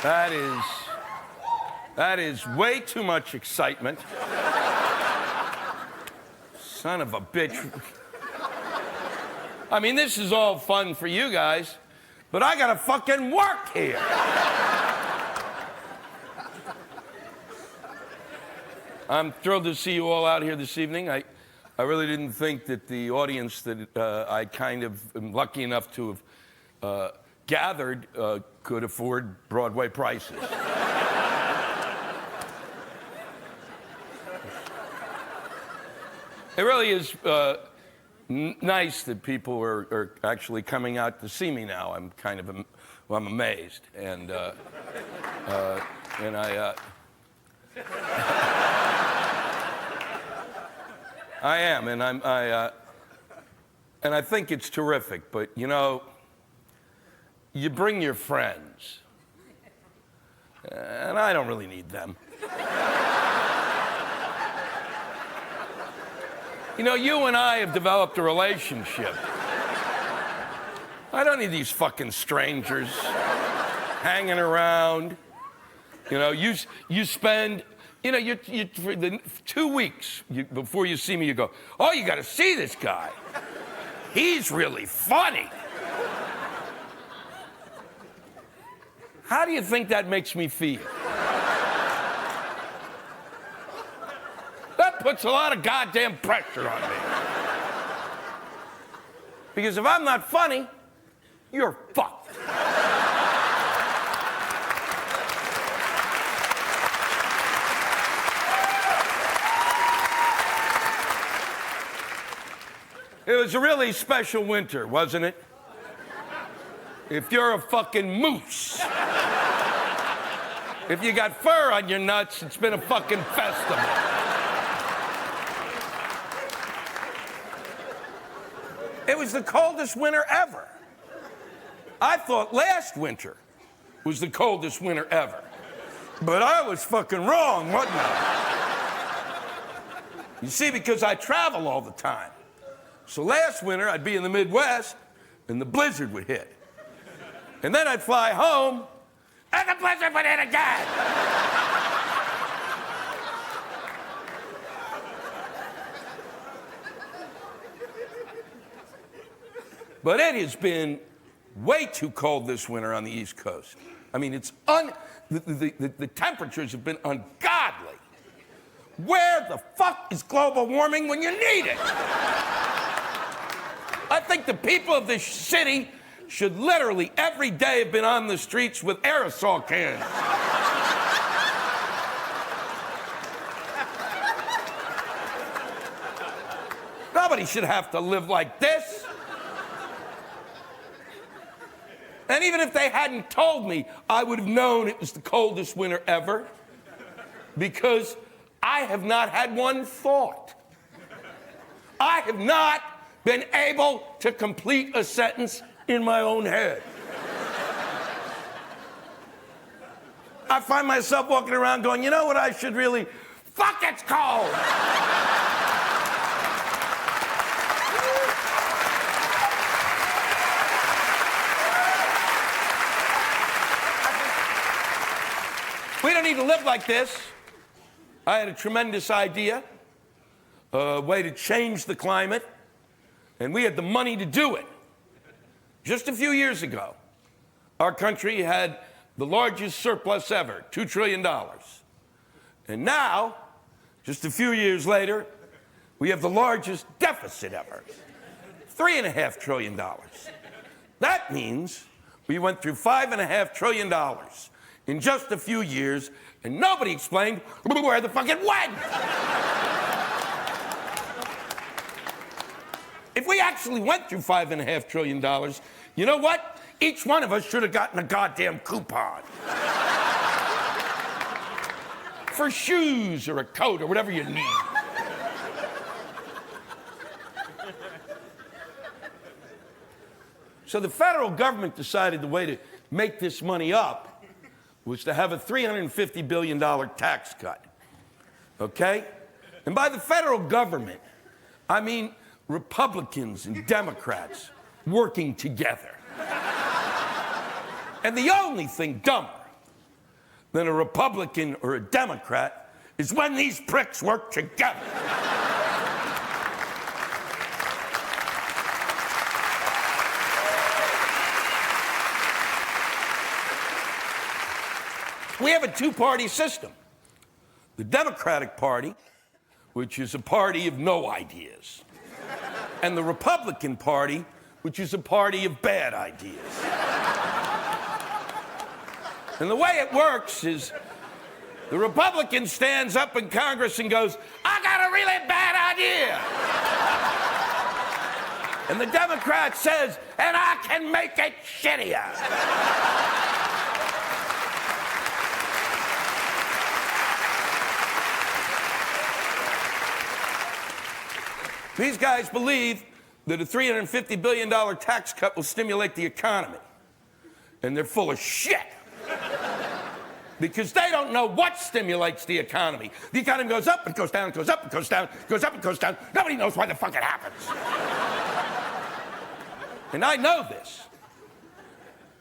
That is way too much excitement. Son of a bitch. I mean, this is all fun for you guys, but I gotta fucking work here. I'm thrilled to see you all out here this evening. I really didn't think that the audience that I kind of am lucky enough to have gathered could afford Broadway prices. It really is nice that people are actually coming out to see me now. I'm kind of, I'm amazed, and I am, and I think it's terrific. But you know, you bring your friends, and I don't really need them. You know, you and I have developed a relationship. I don't need these fucking strangers hanging around. You know, you spend, you know, for the 2 weeks before you see me, you go, oh, you got to see this guy. He's really funny. How do you think that makes me feel? That puts a lot of goddamn pressure on me. Because if I'm not funny, you're fucked. It was a really special winter, wasn't it? If you're a fucking moose. If you got fur on your nuts, it's been a fucking festival. It was the coldest winter ever. I thought last winter was the coldest winter ever. But I was fucking wrong, wasn't I? You see, because I travel all the time. So last winter, I'd be in the Midwest, and the blizzard would hit. And then I'd fly home, and the blizzard would hit again. But it has been way too cold this winter on the East Coast. I mean, it's the temperatures have been ungodly. Where the fuck is global warming when you need it? I think the people of this city should literally every day have been on the streets with aerosol cans. Nobody should have to live like this. And even if they hadn't told me, I would have known it was the coldest winter ever, because I have not had one thought. I have not been able to complete a sentence in my own head. I find myself walking around going, you know what I should really... Fuck, it's cold! We don't need to live like this. I had a tremendous idea, a way to change the climate, and we had the money to do it. Just a few years ago, our country had the largest surplus ever, $2 trillion. And now, just a few years later, we have the largest deficit ever, $3.5 trillion. That means we went through $5.5 trillion in just a few years, and nobody explained where the fuck it went. If we actually went through $5.5 trillion, you know what? Each one of us should have gotten a goddamn coupon. For shoes or a coat or whatever you need. So the federal government decided the way to make this money up was to have a $350 billion tax cut, okay? And by the federal government, I mean Republicans and Democrats working together. And the only thing dumber than a Republican or a Democrat is when these pricks work together. We have a two-party system. The Democratic Party, which is a party of no ideas, and the Republican Party, which is a party of bad ideas. And the way it works is the Republican stands up in Congress and goes, I got a really bad idea. And the Democrat says, and I can make it shittier. These guys believe that a $350 billion tax cut will stimulate the economy. And they're full of shit. Because they don't know what stimulates the economy. The economy goes up, it goes down, it goes up, it goes down, it goes up, it goes down. Nobody knows why the fuck it happens. And I know this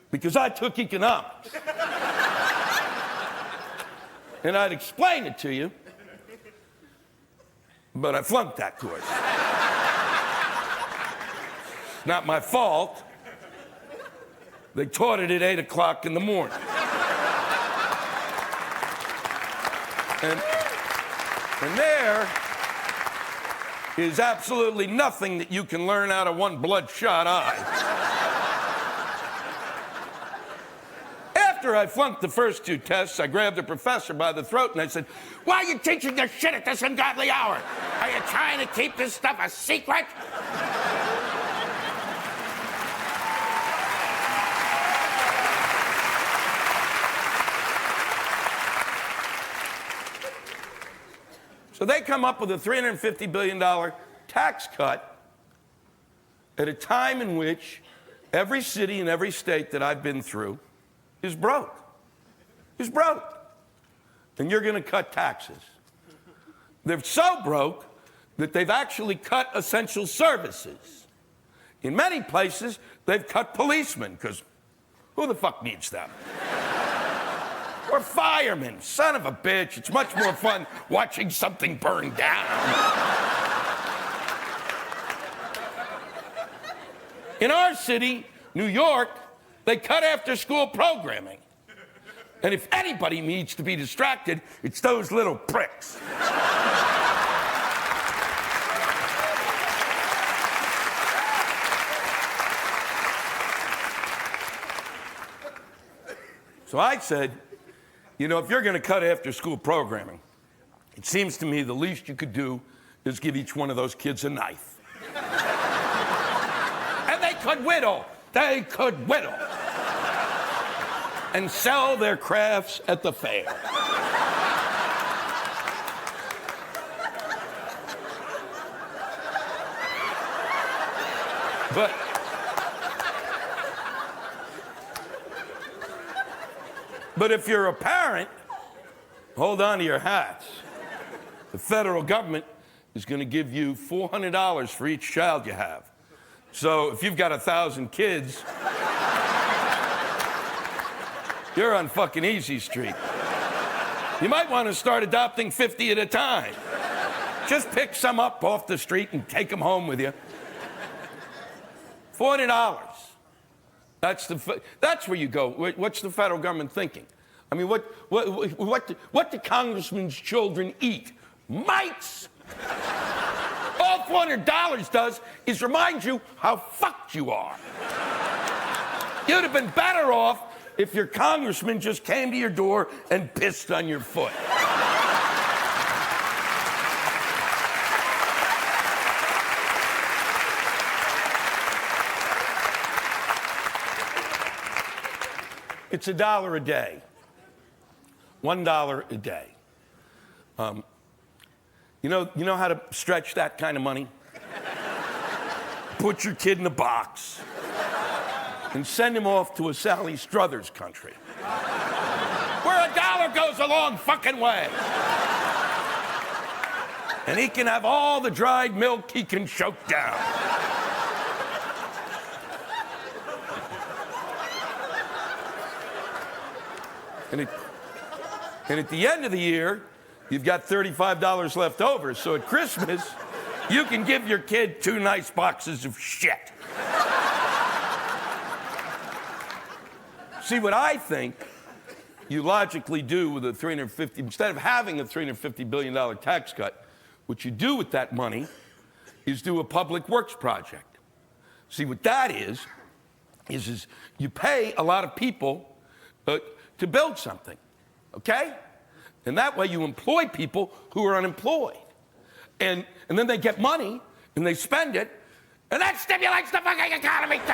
because I took economics. And I'd explain it to you, but I flunked that course. Not my fault. They taught it at 8 o'clock in the morning. And there is absolutely nothing that you can learn out of one bloodshot eye. After I flunked the first two tests, I grabbed the professor by the throat and I said, why are you teaching this shit at this ungodly hour? Are you trying to keep this stuff a secret? So they come up with a $350 billion tax cut at a time in which every city and every state that I've been through is broke. Is broke. And you're going to cut taxes. They're so broke that they've actually cut essential services. In many places, they've cut policemen, because who the fuck needs them? Or firemen. Son of a bitch. It's much more fun watching something burn down. In our city, New York, they cut after-school programming. And if anybody needs to be distracted, it's those little pricks. So I said, you know, if you're going to cut after-school programming, it seems to me the least you could do is give each one of those kids a knife. And they could whittle. They could whittle. And sell their crafts at the fair. But if you're a parent, hold on to your hats. The federal government is going to give you $400 for each child you have. So if you've got 1,000 kids, you're on fucking easy street. You might want to start adopting 50 at a time. Just pick some up off the street and take them home with you. $400. That's where you go. What's the federal government thinking? I mean, what do congressmen's children eat? Mites! All $400 does is remind you how fucked you are. You'd have been better off if your congressman just came to your door and pissed on your foot. It's $1 a day. $1 a day. You know how to stretch that kind of money? Put your kid in a box and send him off to a Sally Struthers country, where $1 goes a long fucking way. And he can have all the dried milk he can choke down. And at the end of the year, you've got $35 left over. So at Christmas, you can give your kid 2 nice boxes of shit. See, what I think you logically do with instead of having a $350 billion tax cut, what you do with that money is do a public works project. See, what that is you pay a lot of people to build something, okay? And that way you employ people who are unemployed. And then they get money, and they spend it, and that stimulates the fucking economy too.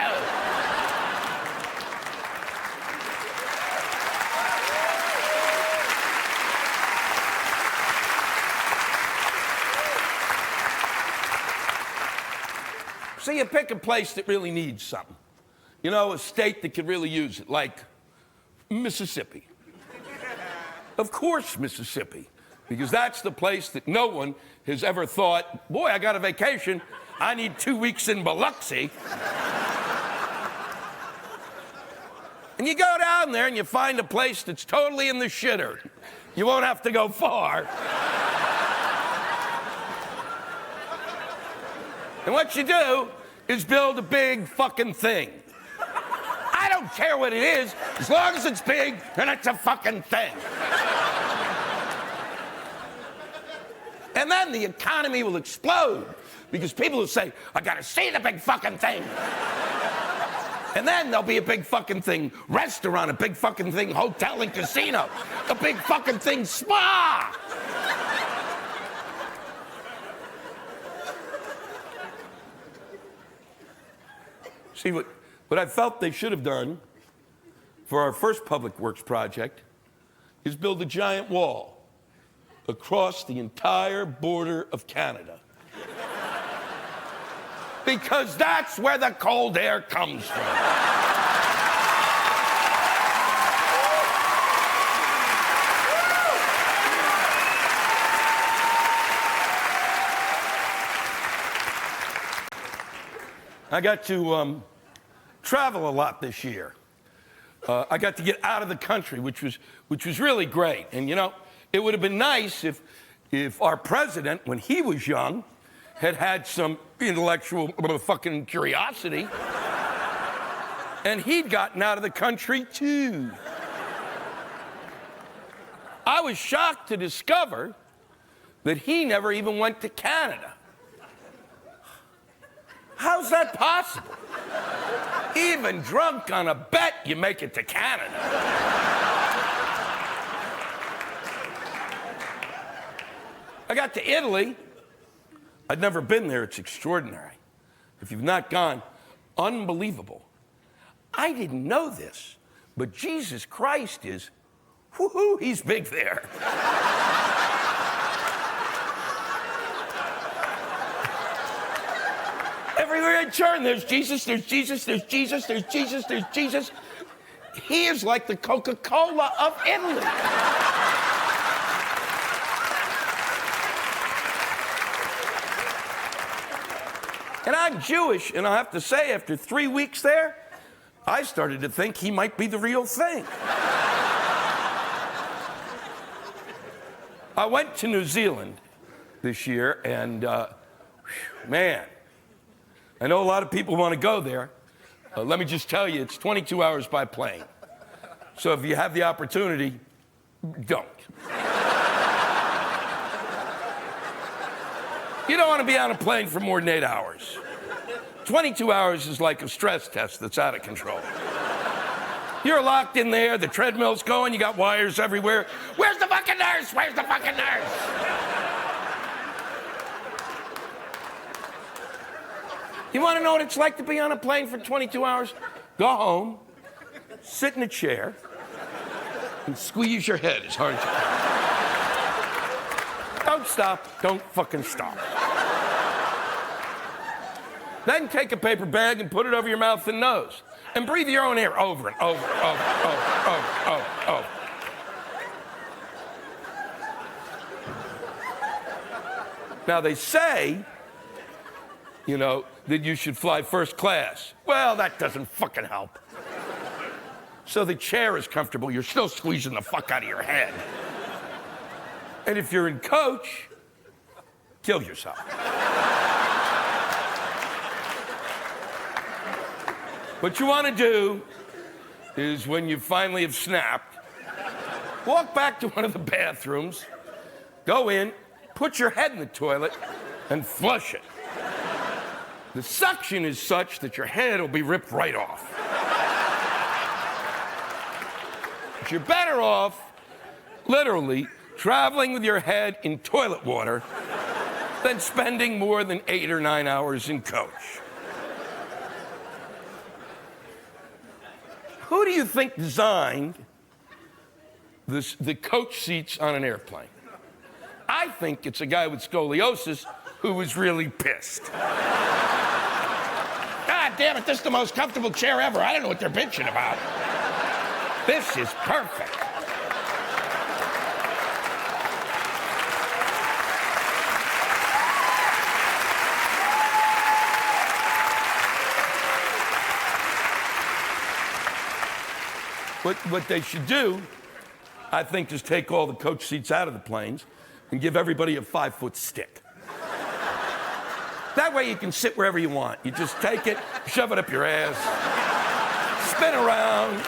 So you pick a place that really needs something. You know, a state that could really use it, like Mississippi. Of course, Mississippi, because that's the place that no one has ever thought, boy, I got a vacation, I need 2 weeks in Biloxi. And you go down there and you find a place that's totally in the shitter. You won't have to go far. And what you do is build a big fucking thing. I don't care what it is, as long as it's big and it's a fucking thing. And then the economy will explode because people will say, I gotta see the big fucking thing. And then there'll be a big fucking thing restaurant, a big fucking thing hotel and casino, a big fucking thing spa. See, what I felt they should have done for our first public works project is build a giant wall across the entire border of Canada. Because that's where the cold air comes from. I got to travel a lot this year. I got to get out of the country, which was really great. And you know, it would have been nice if our president, when he was young, had some intellectual fucking curiosity, and he'd gotten out of the country too. I was shocked to discover that he never even went to Canada. How's that possible? Even drunk on a bet, you make it to Canada. I got to Italy. I'd never been there. It's extraordinary. If you've not gone, unbelievable. I didn't know this, but Jesus Christ is, whoo-hoo, he's big there. Everywhere I turn, there's Jesus, there's Jesus, there's Jesus, there's Jesus, there's Jesus. He is like the Coca-Cola of Italy. And I'm Jewish, and I have to say, after 3 weeks there, I started to think he might be the real thing. I went to New Zealand this year, and man, I know a lot of people want to go there. Let me just tell you, it's 22 hours by plane. So if you have the opportunity, don't. You don't want to be on a plane for more than 8 hours. 22 hours is like a stress test that's out of control. You're locked in there, the treadmill's going, you got wires everywhere. Where's the fucking nurse? Where's the fucking nurse? You want to know what it's like to be on a plane for 22 hours? Go home, sit in a chair, and squeeze your head as hard as you can. Don't stop. Don't fucking stop. Then take a paper bag and put it over your mouth and nose. And breathe your own air over and over, over. Now, they say, you know, that you should fly first class. Well, that doesn't fucking help. So the chair is comfortable. You're still squeezing the fuck out of your head. And if you're in coach, kill yourself. What you want to do is when you finally have snapped, walk back to one of the bathrooms, go in, put your head in the toilet, and flush it. The suction is such that your head will be ripped right off. But you're better off, literally, traveling with your head in toilet water than spending more than 8 or 9 hours in coach. Who do you think designed the coach seats on an airplane? I think it's a guy with scoliosis who was really pissed. God damn it, this is the most comfortable chair ever. I don't know what they're bitching about. This is perfect. What they should do, I think, is take all the coach seats out of the planes and give everybody a 5-foot stick. That way you can sit wherever you want. You just take it, shove it up your ass, spin around.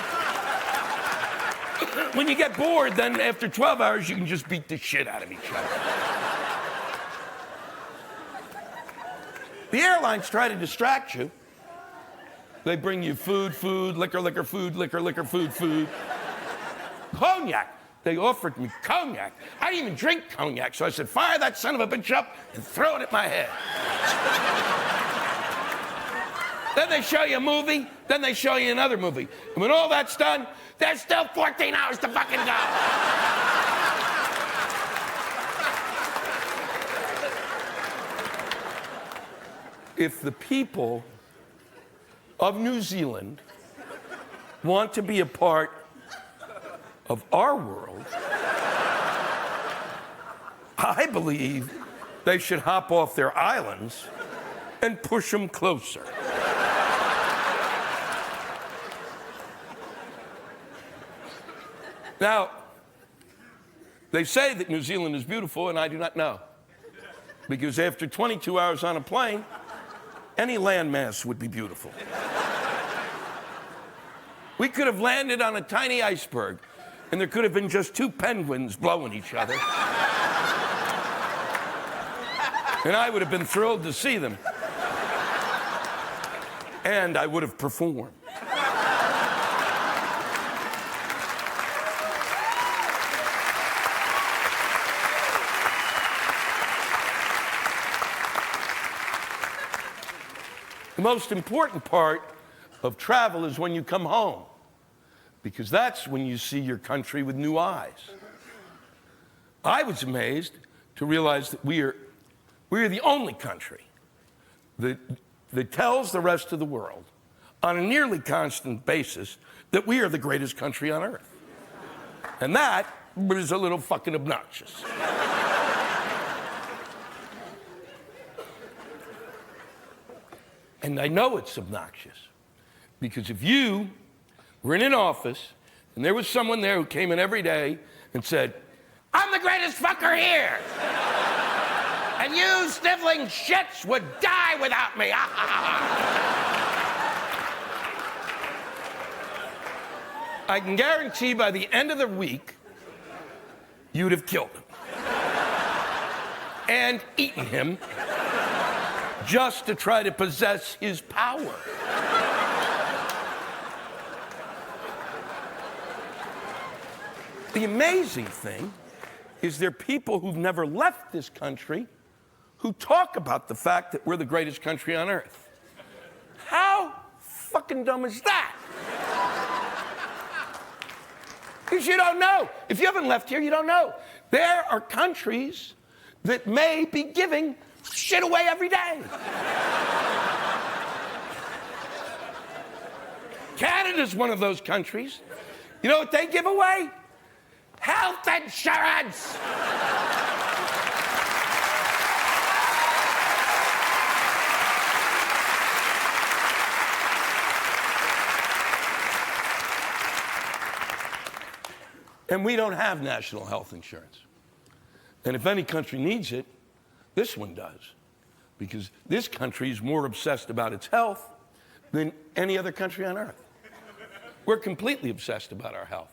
When you get bored, then after 12 hours, you can just beat the shit out of each other. The airlines try to distract you. They bring you food, liquor, food. Cognac. They offered me cognac. I didn't even drink cognac, so I said, fire that son of a bitch up and throw it at my head. Then they show you a movie, then they show you another movie. And when all that's done, there's still 14 hours to fucking go. If the people of New Zealand want to be a part of our world, I believe they should hop off their islands and push them closer. Now, they say that New Zealand is beautiful, and I do not know. Because after 22 hours on a plane, any landmass would be beautiful. We could have landed on a tiny iceberg, and there could have been just 2 penguins blowing each other. And I would have been thrilled to see them. And I would have performed. The most important part of travel is when you come home, because that's when you see your country with new eyes. I was amazed to realize that we are the only country that tells the rest of the world on a nearly constant basis that we are the greatest country on earth. And that is a little fucking obnoxious. And I know it's obnoxious, because if you were in an office and there was someone there who came in every day and said, I'm the greatest fucker here, and you sniveling shits would die without me. I can guarantee by the end of the week, you'd have killed him and eaten him just to try to possess his power. The amazing thing is there are people who've never left this country who talk about the fact that we're the greatest country on earth. How fucking dumb is that? Because you don't know. If you haven't left here, you don't know. There are countries that may be giving shit away every day. Canada's one of those countries. You know what they give away? Health insurance! And we don't have national health insurance. And if any country needs it, this one does. Because this country is more obsessed about its health than any other country on earth. We're completely obsessed about our health.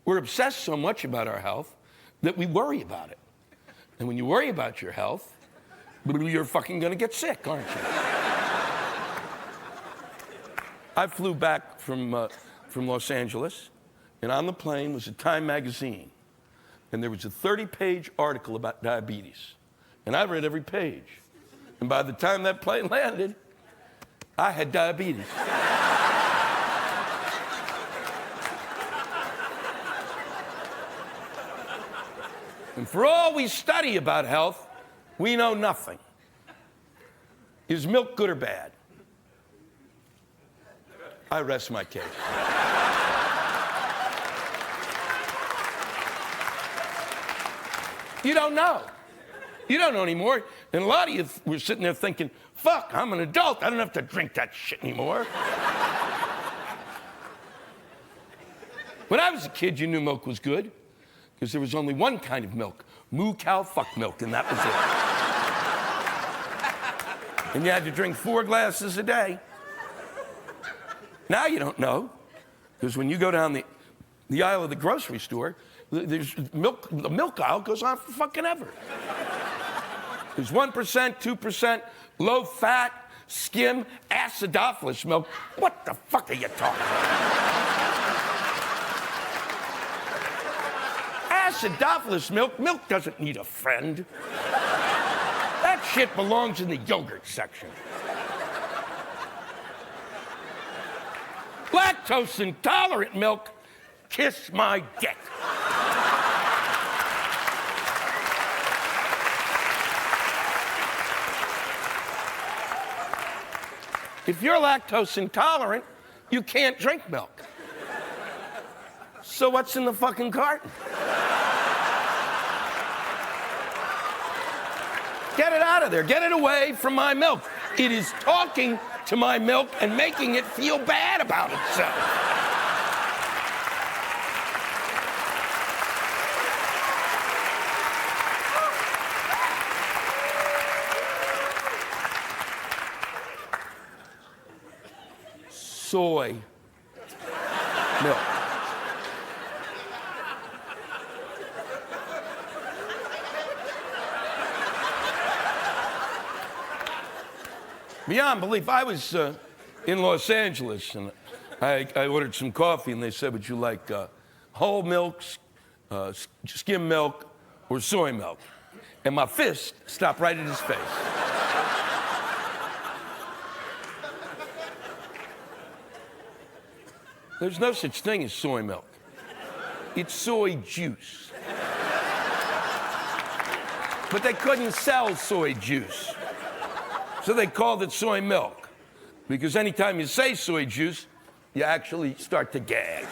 We're obsessed so much about our health that we worry about it. And when you worry about your health, you're fucking gonna get sick, aren't you? I flew back from Los Angeles, and on the plane was a Time magazine. And there was a 30-page article about diabetes. And I read every page. And by the time that plane landed, I had diabetes. And for all we study about health, we know nothing. Is milk good or bad? I rest my case. You don't know. You don't know anymore. And a lot of you were sitting there thinking, fuck, I'm an adult. I don't have to drink that shit anymore. When I was a kid, you knew milk was good because there was only one kind of milk, moo cow fuck milk, and that was it. And you had to drink 4 glasses a day. Now you don't know, because when you go down the aisle of the grocery store, there's milk, the milk aisle goes on for fucking ever. There's 1%, 2%, low fat, skim, acidophilus milk. What the fuck are you talking about? Acidophilus milk? Milk doesn't need a friend. That shit belongs in the yogurt section. Lactose intolerant milk, kiss my dick. If you're lactose intolerant, you can't drink milk. So what's in the fucking carton? Get it out of there. Get it away from my milk. It is talking to my milk and making it feel bad about itself. Soy milk. Beyond belief, I was in Los Angeles, and I ordered some coffee, and they said, would you like whole milk, skim milk, or soy milk? And my fist stopped right in his face. There's no such thing as soy milk. It's soy juice. But they couldn't sell soy juice. So they called it soy milk. Because anytime you say soy juice, you actually start to gag.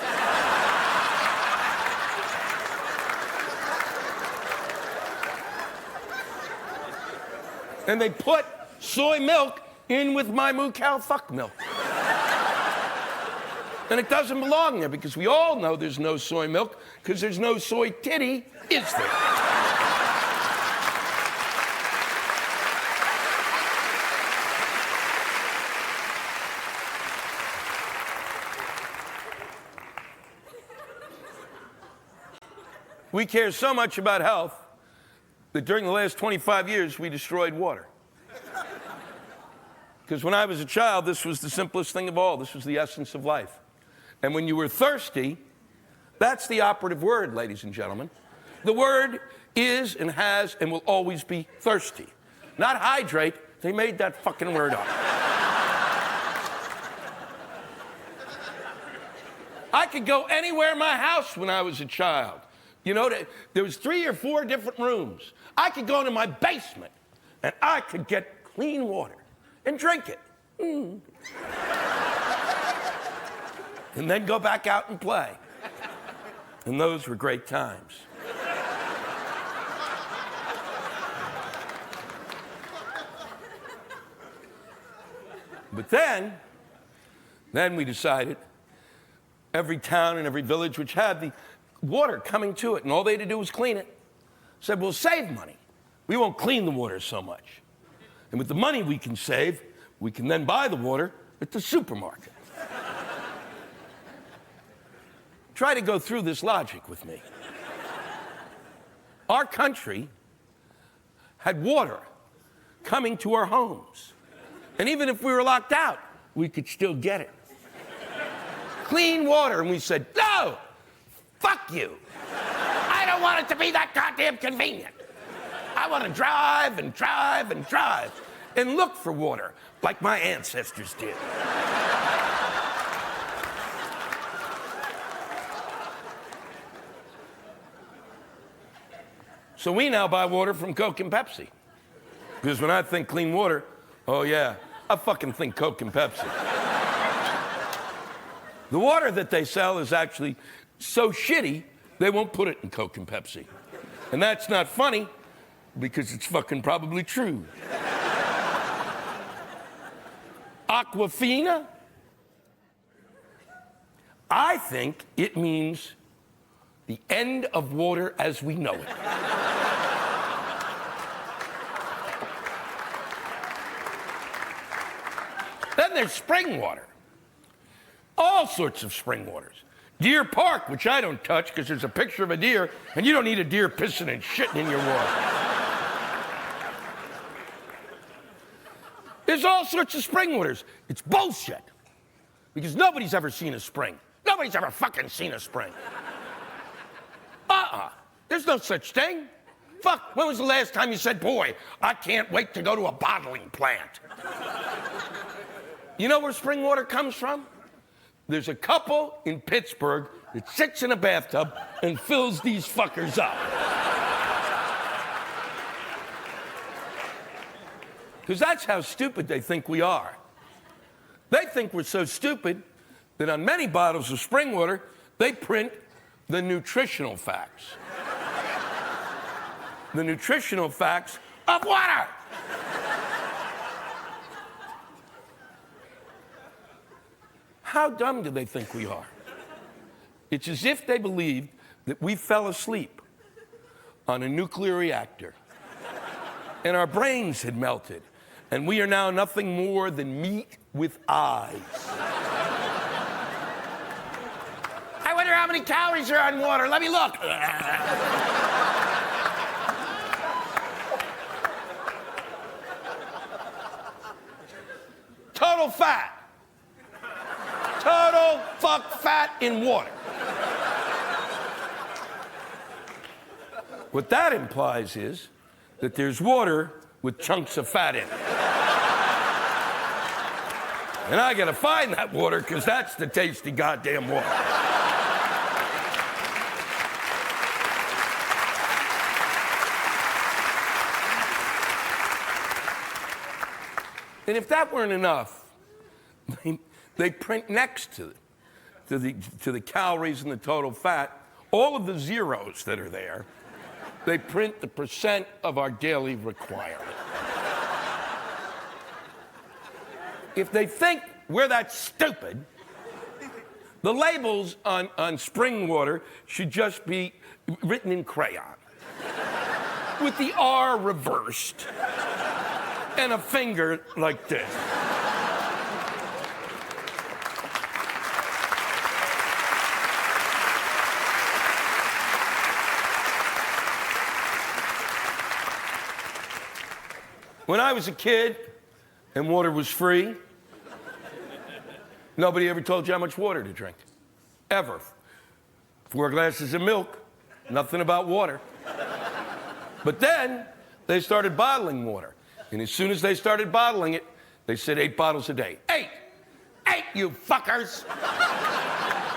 And they put soy milk in with my moo cow fuck milk. And it doesn't belong there because we all know there's no soy milk because there's no soy titty, is there? We care so much about health that during the last 25 years, we destroyed water. Because when I was a child, this was the simplest thing of all. This was the essence of life. And when you were thirsty, that's the operative word, ladies and gentlemen. The word is and has and will always be thirsty. Not hydrate. They made that fucking word up. I could go anywhere in my house when I was a child. You know, there was 3 or 4 different rooms. I could go into my basement, and I could get clean water and drink it. And then go back out and play. And those were great times. But then we decided every town and every village which had the water coming to it, and all they had to do was clean it. said, we'll save money. We won't clean the water so much. And with the money we can save, we can then buy the water at the supermarket. Try to go through this logic with me. Our country had water coming to our homes. And even if we were locked out, we could still get it. Clean water. And we said, no, fuck you. I don't want it to be that goddamn convenient. I want to drive and drive and drive and look for water like my ancestors did. So we now buy water from Coke and Pepsi. Because when I think clean water, oh yeah, I fucking think Coke and Pepsi. The water that they sell is actually so shitty, they won't put it in Coke and Pepsi. And that's not funny, because it's fucking probably true. Aquafina? I think it means the end of water as we know it. Then there's spring water. All sorts of spring waters. Deer Park, which I don't touch because there's a picture of a deer, and you don't need a deer pissing and shitting in your water. There's all sorts of spring waters. It's bullshit. Because nobody's ever seen a spring. Nobody's ever fucking seen a spring. There's no such thing. Fuck, when was the last time you said, boy, I can't wait to go to a bottling plant? You know where spring water comes from? There's a couple in Pittsburgh that sits in a bathtub and fills these fuckers up. Because that's how stupid they think we are. They think we're so stupid that on many bottles of spring water, they print the nutritional facts. The nutritional facts of water. How dumb do they think we are? It's as if they believed that we fell asleep on a nuclear reactor and our brains had melted and we are now nothing more than meat with eyes. I wonder how many calories are on water. Let me look. Total fat. Total fuck fat in water. What that implies is that there's water with chunks of fat in it. And I gotta find that water because that's the tasty goddamn water. And if that weren't enough, they print next to the calories and the total fat, all of the zeros that are there, they print the percent of our daily requirement. If they think we're that stupid, the labels on spring water should just be written in crayon, with the R reversed, and a finger like this. When I was a kid and water was free, nobody ever told you how much water to drink. Ever. 4 glasses of milk, nothing about water. But then they started bottling water. And as soon as they started bottling it, they said 8 bottles a day. 8! 8, you fuckers!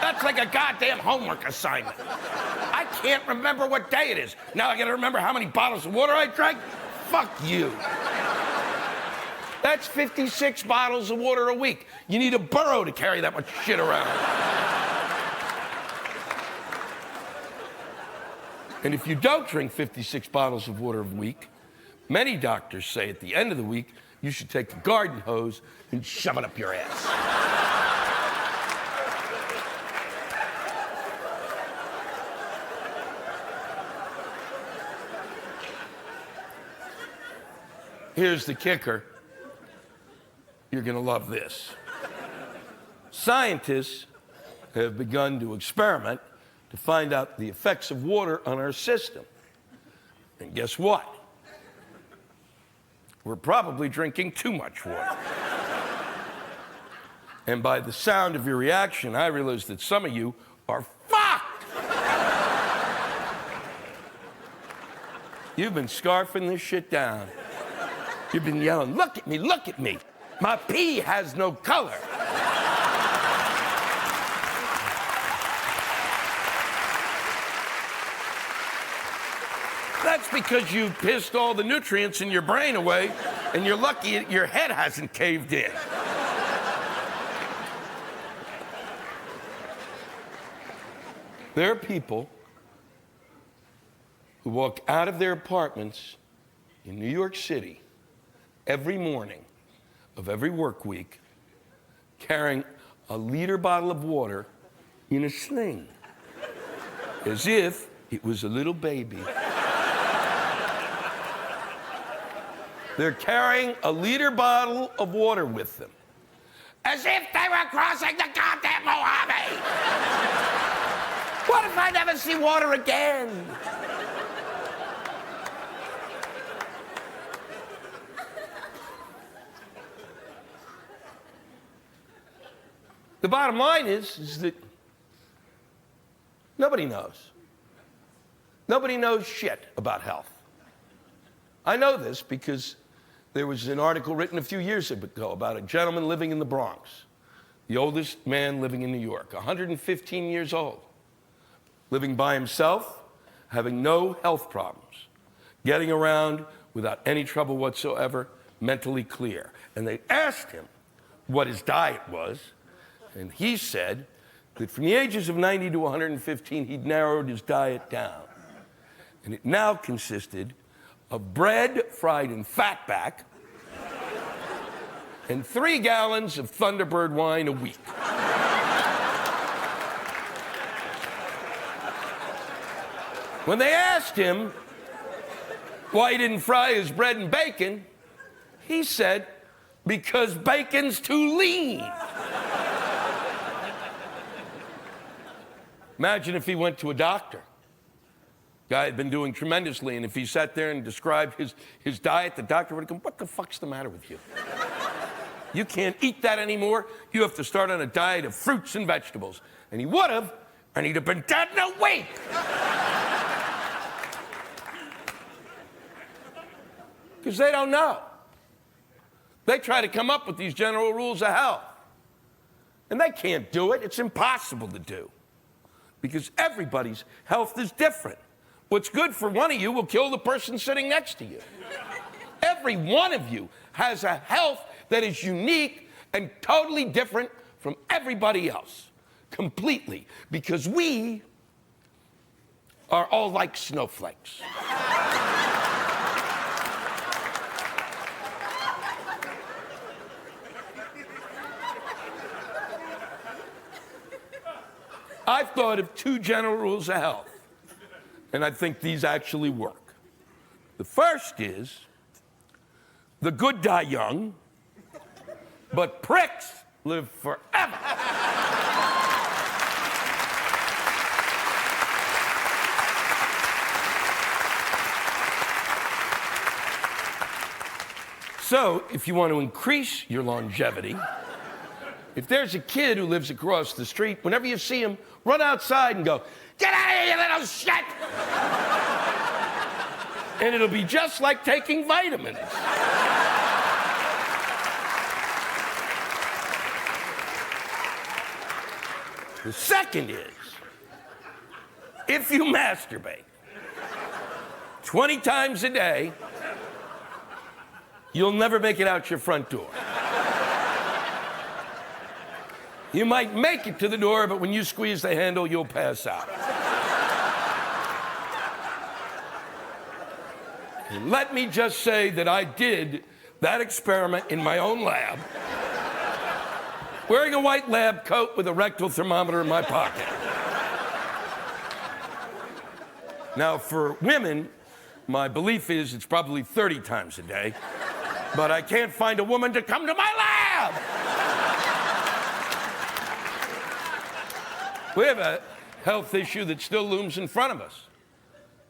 That's like a goddamn homework assignment. I can't remember what day it is. Now I gotta remember how many bottles of water I drank? Fuck you. That's 56 bottles of water a week. You need a burro to carry that much shit around. And if you don't drink 56 bottles of water a week, many doctors say at the end of the week, you should take the garden hose and shove it up your ass. Here's the kicker. You're going to love this. Scientists have begun to experiment to find out the effects of water on our system. And guess what? We're probably drinking too much water. And by the sound of your reaction, I realize that some of you are fucked. You've been scarfing this shit down. You've been yelling, look at me, look at me. My pee has no color. That's because you pissed all the nutrients in your brain away, and you're lucky your head hasn't caved in. There are people who walk out of their apartments in New York City every morning of every work week carrying a liter bottle of water in a sling, as if it was a little baby. They're carrying a liter bottle of water with them, as if they were crossing the goddamn Mojave. What if I never see water again? The bottom line is that nobody knows. Nobody knows shit about health. I know this because there was an article written a few years ago about a gentleman living in the Bronx, the oldest man living in New York, 115 years old, living by himself, having no health problems, getting around without any trouble whatsoever, mentally clear. And they asked him what his diet was, and he said that from the ages of 90 to 115, he'd narrowed his diet down. And it now consisted of bread fried in fatback and 3 gallons of Thunderbird wine a week. When they asked him why he didn't fry his bread and bacon, he said, because bacon's too lean. Imagine if he went to a doctor. Guy had been doing tremendously, and if he sat there and described his diet, the doctor would have gone, what the fuck's the matter with you? You can't eat that anymore. You have to start on a diet of fruits and vegetables. And he would have, and he'd have been dead in a week. Because they don't know. They try to come up with these general rules of health. And they can't do it. It's impossible to do. Because everybody's health is different. What's good for one of you will kill the person sitting next to you. Every one of you has a health that is unique and totally different from everybody else. Completely. Because we are all like snowflakes. I've thought of 2 general rules of health, and I think these actually work. The first is, the good die young, but pricks live forever. So, if you want to increase your longevity, if there's a kid who lives across the street, whenever you see him, run outside and go, get out of here, you little shit! And it'll be just like taking vitamins. The second is, if you masturbate 20 times a day, you'll never make it out your front door. You might make it to the door, but when you squeeze the handle, you'll pass out. And let me just say that I did that experiment in my own lab, wearing a white lab coat with a rectal thermometer in my pocket. Now, for women, my belief is it's probably 30 times a day. but I can't find a woman to come to my lab. We have a health issue that still looms in front of us.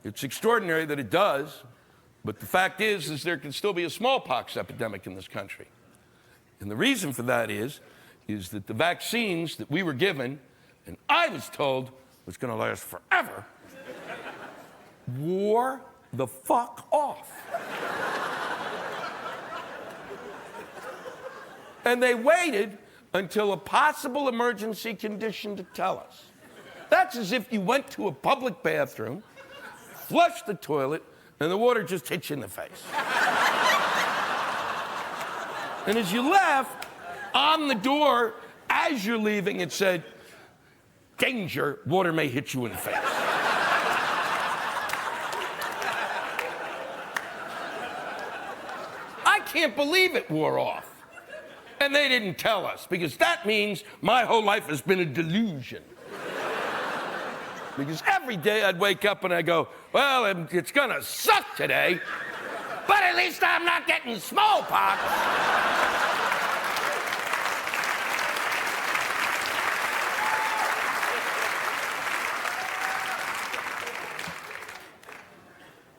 It's extraordinary that it does, but the fact is there can still be a smallpox epidemic in this country. And the reason for that is that the vaccines that we were given, and I was told was going to last forever, wore the fuck off. And they waited until a possible emergency condition to tell us. That's as if you went to a public bathroom, flushed the toilet, and the water just hit you in the face. And as you left, on the door, as you're leaving, it said, "Danger, water may hit you in the face." I can't believe it wore off. And they didn't tell us, because that means my whole life has been a delusion. Because every day I'd wake up and I'd go, well, it's gonna suck today, but at least I'm not getting smallpox.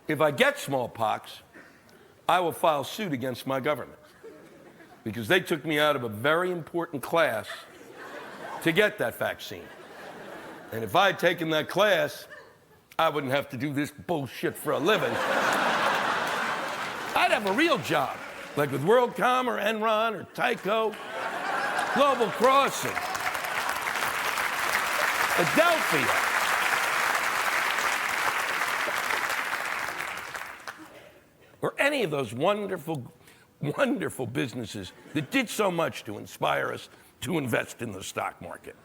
If I get smallpox, I will file suit against my government, because they took me out of a very important class to get that vaccine. And if I had taken that class, I wouldn't have to do this bullshit for a living. I'd have a real job, like with WorldCom or Enron or Tyco, Global Crossing, Adelphia. Or any of those wonderful, wonderful businesses that did so much to inspire us to invest in the stock market.